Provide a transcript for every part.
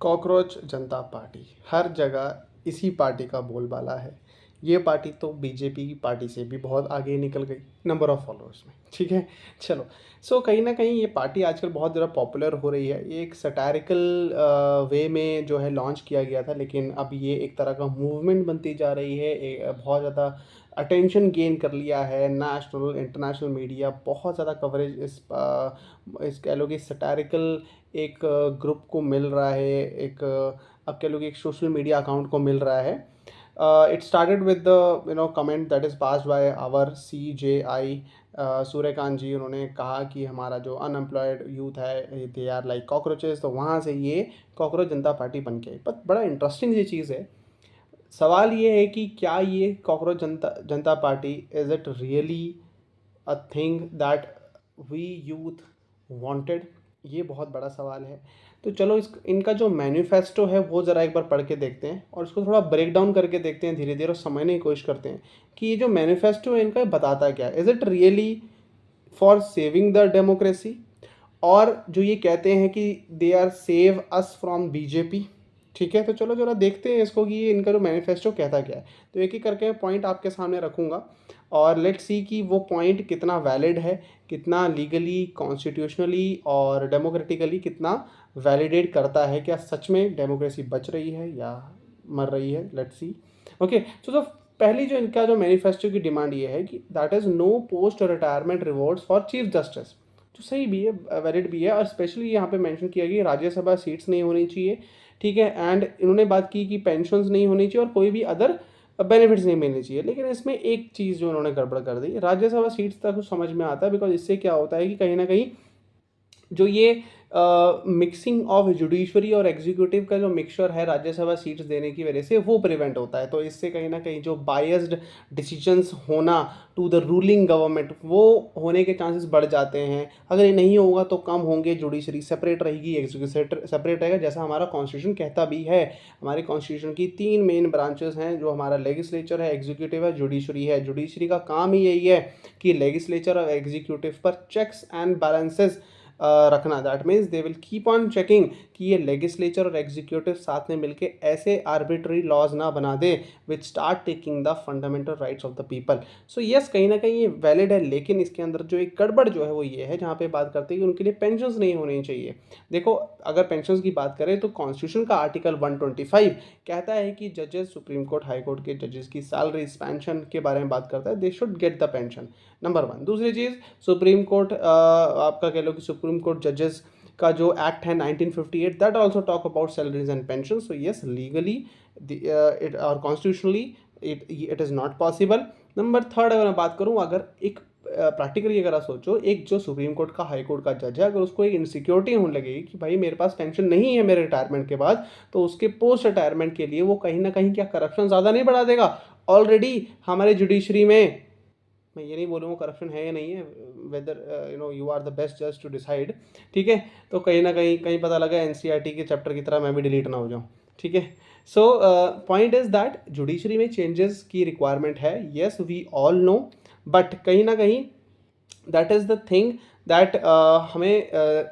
Cockroach जनता party हर जगह इसी party का बोलबाला है। ये पार्टी तो बीजेपी की पार्टी से भी बहुत आगे निकल गई नंबर ऑफ़ फॉलोअर्स में, ठीक है। चलो, सो कहीं ना कहीं ये पार्टी आजकल बहुत ज़्यादा पॉपुलर हो रही है। ये एक सटारिकल वे में जो है लॉन्च किया गया था, लेकिन अब ये एक तरह का मूवमेंट बनती जा रही है। बहुत ज़्यादा अटेंशन गेन कर लिया है। नेशनल इंटरनेशनल मीडिया बहुत ज़्यादा कवरेज इस कह लो कि सटारिकल एक ग्रुप को मिल रहा है। एक अब कह लो कि एक सोशल मीडिया अकाउंट को मिल रहा है। It started with the comment that is passed by our CJI Suryakant ji. उन्होंने कहा कि हमारा जो अनएम्प्लॉयड यूथ है दे आर लाइक कॉकरोचेस, तो वहाँ से ये कॉकरोच जनता पार्टी बन के आई। पर बड़ा इंटरेस्टिंग ये चीज़ है। सवाल ये है कि क्या ये cockroach Janata Janata party is it really a thing that we youth wanted? ये बहुत बड़ा सवाल है। तो चलो इस इनका जो मैनिफेस्टो है वो ज़रा एक बार पढ़ के देखते हैं और उसको थोड़ा ब्रेक डाउन करके देखते हैं धीरे धीरे, और समझने की कोशिश करते हैं कि ये जो मैनिफेस्टो है इनका बताता क्या है। Is it really for saving the democracy, और जो ये कहते हैं कि they are save us from BJP. ठीक है, तो चलो जरा देखते हैं इसको कि ये इनका जो मैनिफेस्टो कहता क्या है। तो एक एक करके पॉइंट आपके सामने रखूँगा और लेट्स सी कि वो पॉइंट कितना वैलिड है, कितना लीगली कॉन्स्टिट्यूशनली और डेमोक्रेटिकली कितना वैलिडेट करता है। क्या सच में डेमोक्रेसी बच रही है या मर रही है? Let's see. ओके, तो पहली जो इनका जो मैनिफेस्टो की डिमांड ये है कि that is no post retirement rewards for chief justice. तो सही भी है, वैलिड भी है, और स्पेशली यहाँ पे मेंशन किया गया राज्यसभा सीट्स नहीं होनी चाहिए। ठीक है, एंड इन्होंने बात की कि पेंशन्स नहीं होनी चाहिए और कोई भी अदर बेनिफिट्स नहीं मिलनी चाहिए। लेकिन इसमें एक चीज़ जो इन्होंने गड़बड़ कर दी, राज्यसभा सीट्स तक कुछ समझ में आता है, बिकॉज इससे क्या होता है कि कहीं ना कहीं जो ये मिक्सिंग ऑफ जुडिशरी और एग्जीक्यूटिव का जो मिक्सचर है राज्यसभा सीट्स देने की वजह से वो प्रिवेंट होता है। तो इससे कहीं ना कहीं जो बायस्ड डिसीजंस होना टू द रूलिंग गवर्नमेंट वो होने के चांसेस बढ़ जाते हैं। अगर ये नहीं होगा तो कम होंगे, जुडिशरी सेपरेट रहेगी, एग्जीक्यूटिव सेपरेट रहेगा, जैसा हमारा कॉन्स्टिट्यूशन कहता भी है। हमारे कॉन्स्टिट्यूशन की 3 मेन ब्रांचेस हैं, जो हमारा लेजिस्लेचर है, एग्जीक्यूटिव है, जुडिशरी है। जुडिशरी का काम ही यही है कि लेजिस्लेचर और एग्जीक्यूटिव पर चेक्स एंड बैलेंसेस रखना। That means they will keep on checking कि ये लेजिस्लेचर और एग्जीक्यूटिव साथ में मिलके ऐसे आर्बिट्री लॉज ना बना दे which start taking the fundamental rights of the people. So yes, कहीं ना कहीं ये वैलिड है, लेकिन इसके अंदर जो एक गड़बड़ जो है वो ये है, जहाँ पे बात करते हैं कि उनके लिए पेंशन्स नहीं होनी चाहिए। देखो, अगर पेंशन्स की बात करें तो कॉन्स्टिट्यूशन का आर्टिकल 125 कहता है कि जजेस, सुप्रीम कोर्ट, हाई कोर्ट के जजेस की सैलरी पेंशन के बारे में बात करता है, they should get the pension, number 1। दूसरी चीज़, सुप्रीम कोर्ट आपका कह लो कि सुप्रीम कोर्ट जजेस का जो एक्ट है 1958, that also talk about salaries and pension. So yes, legally it or constitutionally it is not possible. Number 3 अगर मैं बात करूँ, अगर एक प्रैक्टिकली अगर आप सोचो, एक जो सुप्रीम कोर्ट का, हाई कोर्ट का जज है, अगर उसको एक इनसिक्योरिटी होने लगेगी कि भाई मेरे पास पेंशन नहीं है मेरे रिटायरमेंट के बाद, तो उसके पोस्ट रिटायरमेंट के लिए वो कहीं ना कहीं क्या करप्शन ज़्यादा नहीं बढ़ा देगा? ऑलरेडी हमारे जुडिशरी में, मैं ये नहीं बोलूँगा करप्शन है या नहीं है, whether you are the best जज टू डिसाइड। ठीक है, तो कहीं ना कहीं कहीं पता लगा NCERT के चैप्टर की तरह मैं भी डिलीट ना हो जाऊँ। ठीक है, so point is that judiciary में चेंजेस की रिक्वायरमेंट है, yes we all know, but कहीं ना कहीं that is the thing that हमें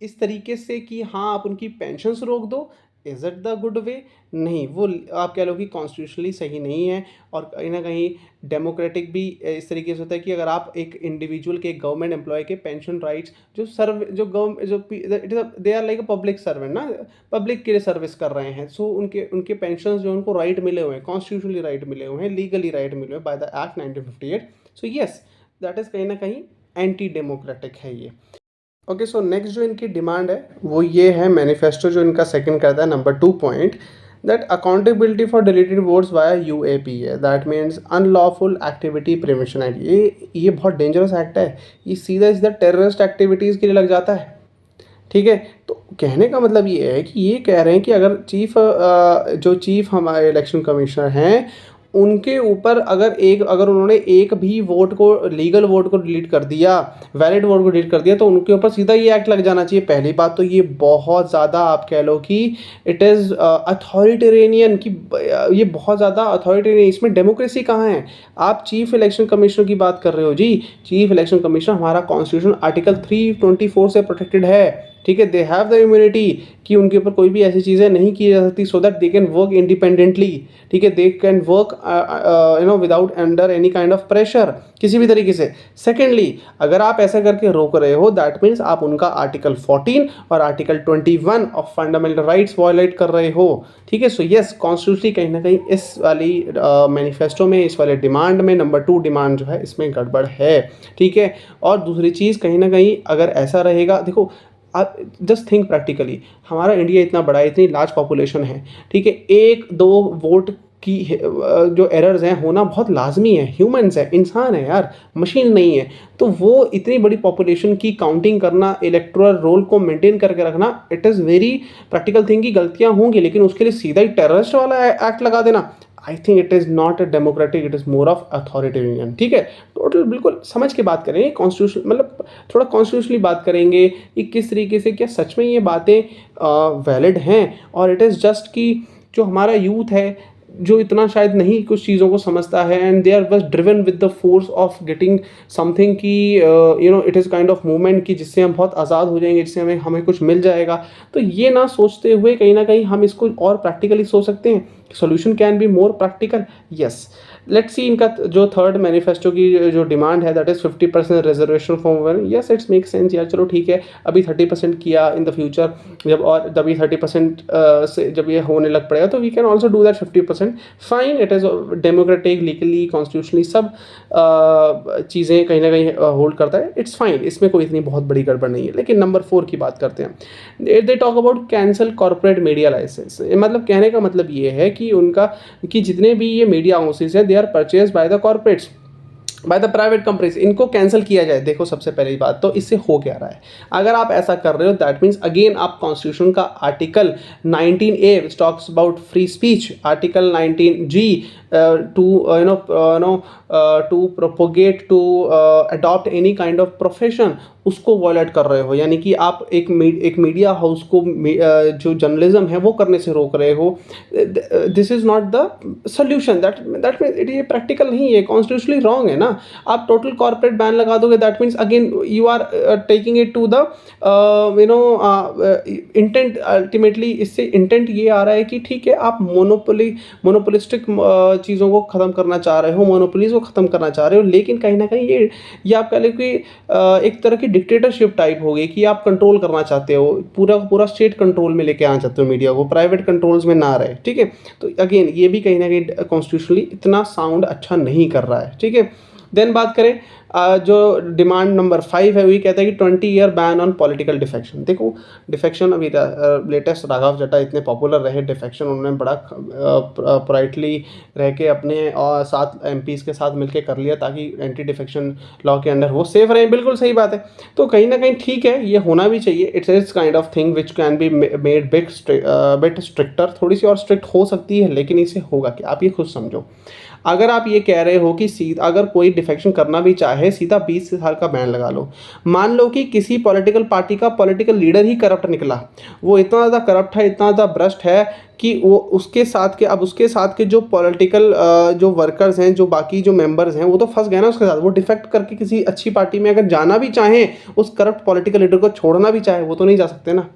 इस तरीके से कि हाँ आप उनकी पेंशन्स रोक दो, is it the good way? नहीं, वो आप कह लो कि कॉन्स्टिट्यूशनली सही नहीं है, और कहीं ना कहीं डेमोक्रेटिक भी इस तरीके से होता है कि अगर आप एक इंडिविजुअल के, गवर्नमेंट एम्प्लॉय के पेंशन राइट्स, जो सर्व जो गवर्नमेंट जो they are like a public servant ना, पब्लिक के लिए सर्विस कर रहे हैं, सो उनके उनके पेंशन जो उनको राइट मिले हुए हैं, कॉन्स्टिट्यूशनली राइट मिले हुए हैं, लीगली राइट मिले हुए हैं by the act 1958। So yes, that is कहीं ना कहीं एंटी डेमोक्रेटिक है ये। ओके, सो नेक्स्ट जो इनकी डिमांड है वो ये है, मैनिफेस्टो जो इनका सेकंड करता है, number 2 point, that accountability for deleted votes via UAP है। That means unlawful activity prevention act. ये बहुत डेंजरस एक्ट है, ये सीधा इस द टेररिस्ट एक्टिविटीज़ के लिए लग जाता है। ठीक है, तो कहने का मतलब ये है कि ये कह रहे हैं कि अगर जो चीफ हमारे इलेक्शन कमिश्नर हैं, उनके ऊपर अगर उन्होंने एक भी वोट को, लीगल वोट को डिलीट कर दिया, वैलिड वोट को डिलीट कर दिया, तो उनके ऊपर सीधा ये एक्ट लग जाना चाहिए। पहली बात तो ये बहुत ज़्यादा आप कह लो कि इट इज़ अथॉरिटेरियन, कि ये बहुत ज़्यादा अथॉरिटेरियन, इसमें डेमोक्रेसी कहाँ है? आप चीफ इलेक्शन कमिश्नर की बात कर रहे हो जी। चीफ इलेक्शन कमिश्नर हमारा कॉन्स्टिट्यूशन आर्टिकल 324 से प्रोटेक्टेड है। ठीक है, दे हैव द इम्यूनिटी कि उनके ऊपर कोई भी ऐसी चीज़ें नहीं की जा सकती, so that they can work independently, ठीक है, they can work without under any kind of pressure किसी भी तरीके से। सेकेंडली, अगर आप ऐसा करके रोक रहे हो, दैट मीन्स आप उनका आर्टिकल 14 और article 21 of fundamental rights violate कर रहे हो, ठीक है। सो यस, कॉन्स्टिट्यूशनली कहीं ना कहीं इस वाली मैनिफेस्टो में, इस वाले डिमांड में, नंबर 2 डिमांड जो है इसमें गड़बड़ है, ठीक है। और दूसरी चीज़, कहीं ना कहीं अगर ऐसा रहेगा, देखो आप जस्ट थिंक प्रैक्टिकली, हमारा इंडिया इतना बड़ा है, इतनी लार्ज पॉपुलेशन है, ठीक है, 1-2 वोट की जो एरर्स हैं होना बहुत लाजमी है, ह्यूमंस है, इंसान है यार, मशीन नहीं है। तो वो इतनी बड़ी पॉपुलेशन की काउंटिंग करना, इलेक्टोरल रोल को मेंटेन करके रखना, it is very practical thing कि गलतियां होंगी, लेकिन उसके लिए सीधा ही टेररिस्ट वाला एक्ट लगा देना, I think it is not a democratic, it is more of authoritarian, ठीक है। टोटल बिल्कुल समझ के बात करेंगे, कॉन्स्टिट्यूशन मतलब थोड़ा कॉन्स्टिट्यूशनली बात करेंगे कि किस तरीके से क्या सच में ये बातें वैलिड हैं, और इट इज़ जस्ट कि जो हमारा यूथ है जो इतना शायद नहीं कुछ चीज़ों को समझता है, एंड दे आर बस driven with the force of getting something कि it is kind of movement कि जिससे हम बहुत आज़ाद हो जाएंगे, जिससे हमें हमें कुछ मिल जाएगा। तो ये ना सोचते हुए कहीं ना कहीं हम इसको और प्रैक्टिकली सोच सकते हैं, solution can be more practical. Yes, let's see इनका जो थर्ड मैनिफेस्टो की जो डिमांड है, that is 50% reservation for women. Yes, it's make sense यार, चलो ठीक है, अभी 30% किया, इन द फ्यूचर जब ये 30% से जब ये होने लग पड़ेगा, तो we can also do that 50%, fine, it is democratic, legally, constitutionally सब चीज़ें कहीं ना कहीं होल्ड करता है, इट्स फाइन, इसमें कोई इतनी बहुत बड़ी गड़बड़ नहीं है। लेकिन नंबर 4 की बात करते हैं, they talk about cancel corporate media license. मतलब कहने का मतलब ये है कि उनका कि जितने भी ये मीडिया हाउसेज हैं, they are purchase by the corporates, by the private companies, इनको कैंसिल किया जाए। देखो सबसे पहली बात तो इससे हो क्या रहा है, अगर आप ऐसा कर रहे हो, दैट मीन्स अगेन आप कॉन्स्टिट्यूशन का article 19A which talks about free speech, article 19G to propagate, to adopt any kind of profession, उसको वॉयलेट कर रहे हो। यानी कि आप एक मीडिया हाउस को जो जर्नलिज्म है वो करने से रोक रहे हो। This is not the solution, that means ये प्रैक्टिकल नहीं है, कॉन्स्टिट्यूशनली रॉन्ग है ना। आप टोटल कॉर्पोरेट बैन लगा दोगे, that means again you are taking it to the intent. Ultimately इससे इंटेंट ये आ रहा है कि ठीक है, आप मोनोपोलिस्टिक चीज़ों को ख़त्म करना चाह रहे हो, मोनोपोलीज को ख़त्म करना चाह रहे हो, लेकिन कहीं ना कहीं ये आप कह लो कि एक तरह की डिक्टेटरशिप टाइप हो गई कि आप कंट्रोल करना चाहते हो, पूरा स्टेट कंट्रोल में लेके आना चाहते हो मीडिया को, प्राइवेट कंट्रोल्स में ना रहे, ठीक है। तो अगेन ये भी कहीं ना कहीं कॉन्स्टिट्यूशनली इतना साउंड अच्छा नहीं कर रहा है, ठीक है। देन बात करें जो डिमांड नंबर 5 है, वही कहता है कि 20 year ban on political defection. देखो डिफेक्शन अभी लेटेस्ट राघव चड्ढा इतने पॉपुलर रहे डिफेक्शन, उन्होंने बड़ा पोलाइटली रह के अपने और 7 MPs के साथ मिलकर कर लिया ताकि एंटी डिफेक्शन लॉ के अंडर वो सेफ रहे। बिल्कुल सही बात है, तो कहीं ना कहीं ठीक है, ये होना भी चाहिए। It's is kind of thing which can be made bit stricter, थोड़ी सी और स्ट्रिक्ट हो सकती है, लेकिन इसे होगा कि आप ये खुद समझो। अगर आप ये कह रहे हो कि सीधा अगर कोई डिफेक्शन करना भी चाहे, सीधा 20 साल का बैन लगा लो। मान लो कि किसी पॉलिटिकल पार्टी का पॉलिटिकल लीडर ही करप्ट निकला, वो इतना ज़्यादा करप्ट है, इतना ज़्यादा भ्रष्ट है कि वो उसके साथ के जो पॉलिटिकल जो वर्कर्स हैं, जो बाकी जो मेंबर्स हैं, वो तो फंस गए ना उसके साथ। वो डिफेक्ट करके किसी अच्छी पार्टी में अगर जाना भी चाहें, उस करप्ट पॉलिटिकल लीडर को छोड़ना भी चाहे, वो तो नहीं जा सकते ना।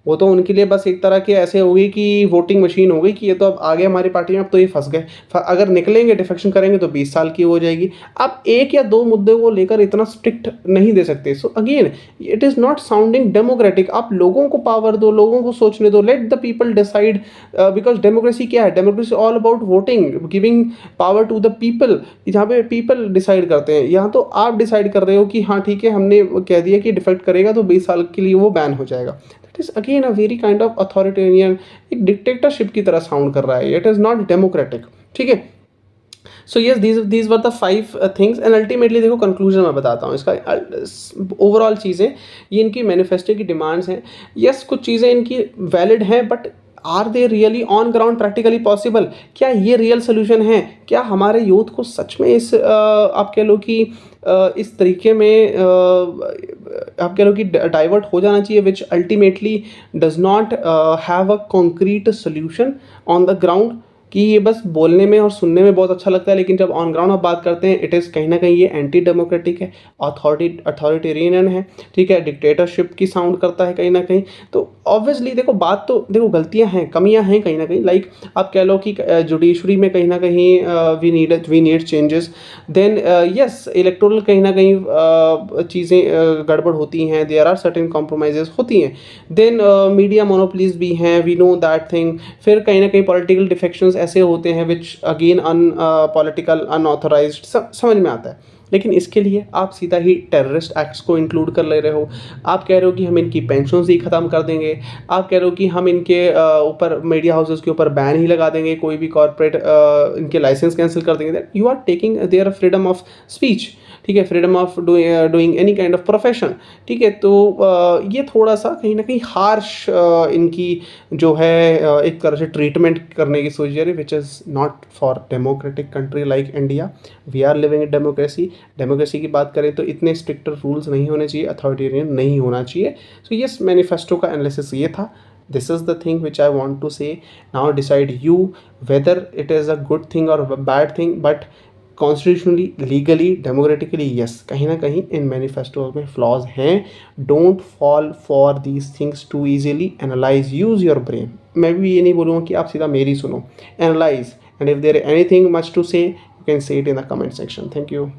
वो तो उनके लिए बस एक तरह की ऐसे हो गई कि वोटिंग मशीन हो गई कि ये तो अब आ गए हमारी पार्टी में, अब तो ये फंस गए। अगर निकलेंगे डिफेक्शन करेंगे तो 20 साल की हो जाएगी। आप 1 या 2 मुद्दे को लेकर इतना स्ट्रिक्ट नहीं दे सकते। So again it is not sounding democratic. आप लोगों को पावर दो, लोगों को सोचने दो, let the people decide, because democracy क्या है, democracy all about voting, giving power to the people. जहाँ पे पीपल डिसाइड करते हैं, यहाँ तो आप डिसाइड कर रहे हो कि हाँ ठीक है, हमने कह दिया कि डिफेक्ट करेगा तो 20 साल के लिए वो बैन हो जाएगा। It is again a very kind of authoritarian, एक डिक्टेटरशिप की तरह साउंड कर रहा है। इट इज़ नॉट डेमोक्रेटिक, ठीक है। So yes, these were the 5 things and ultimately देखो कंक्लूजन मैं बताता हूँ इसका। ओवरऑल चीज़ें ये इनकी मैनिफेस्टो की डिमांड्स हैं। यस, कुछ चीज़ें इनकी वैलिड हैं, but are they really on ground practically possible? क्या ये रियल सोल्यूशन है? क्या हमारे यूथ को सच में इस आप कह लो कि इस तरीके में आप कह लो कि डाइवर्ट हो जाना चाहिए, which ultimately does not have a concrete solution on the ground? कि ये बस बोलने में और सुनने में बहुत अच्छा लगता है, लेकिन जब ऑन ग्राउंड आप बात करते हैं इट इज़ कहीं ना कहीं ये एंटी डेमोक्रेटिक है, अथॉरिटेरियन है, ठीक है, डिक्टेटरशिप की साउंड करता है कहीं ना कहीं। तो ऑब्वियसली देखो, बात तो देखो, गलतियां हैं, कमियां हैं कहीं ना कहीं, लाइक आप कह लो कि जुडिशरी में कहीं ना कहीं we need changes. Then yes, electoral कहीं ना कहीं चीज़ें गड़बड़ होती हैं, देयर आर सर्टेन कॉम्प्रोमाइजेस होती हैं। देन मीडिया मोनोपलीज भी हैं, वी नो दैट थिंग। फिर कहीं ना कहीं पॉलिटिकल डिफेक्शंस ऐसे होते हैं विच अगेन पॉलिटिकल अनऑथराइज्ड, समझ में आता है। लेकिन इसके लिए आप सीधा ही टेररिस्ट एक्ट्स को इंक्लूड कर ले रहे हो। आप कह रहे हो कि हम इनकी पेंशन्स ही ख़त्म कर देंगे। आप कह रहे हो कि हम इनके ऊपर मीडिया हाउसेस के ऊपर बैन ही लगा देंगे, कोई भी कॉर्पोरेट इनके लाइसेंस कैंसिल कर देंगे। That you are taking their freedom of speech, ठीक है, freedom of doing any kind of profession, ठीक है। तो ये थोड़ा सा कहीं ना कहीं हार्श इनकी जो है एक तरह से ट्रीटमेंट करने की सोच रही है, which is not for democratic country like India. We are living in democracy. Democracy की बात करें तो इतने स्ट्रिक्ट रूल्स नहीं होने चाहिए, अथॉरिटेरियन नहीं होना चाहिए। सो यस, मैनिफेस्टो का एनालिसिस ये था। This is the thing which I want to say. Now decide you whether it is a good thing or a bad thing, but constitutionally, legally, democratically, yes, कहीं ना कहीं इन manifesto में flaws हैं। Don't fall for these things too easily, analyze, use your brain. मैं भी ये नहीं बोलूँगा कि आप सीधा मेरी सुनो, analyse, and if there anything much to say, you can say it in the comment section. Thank you.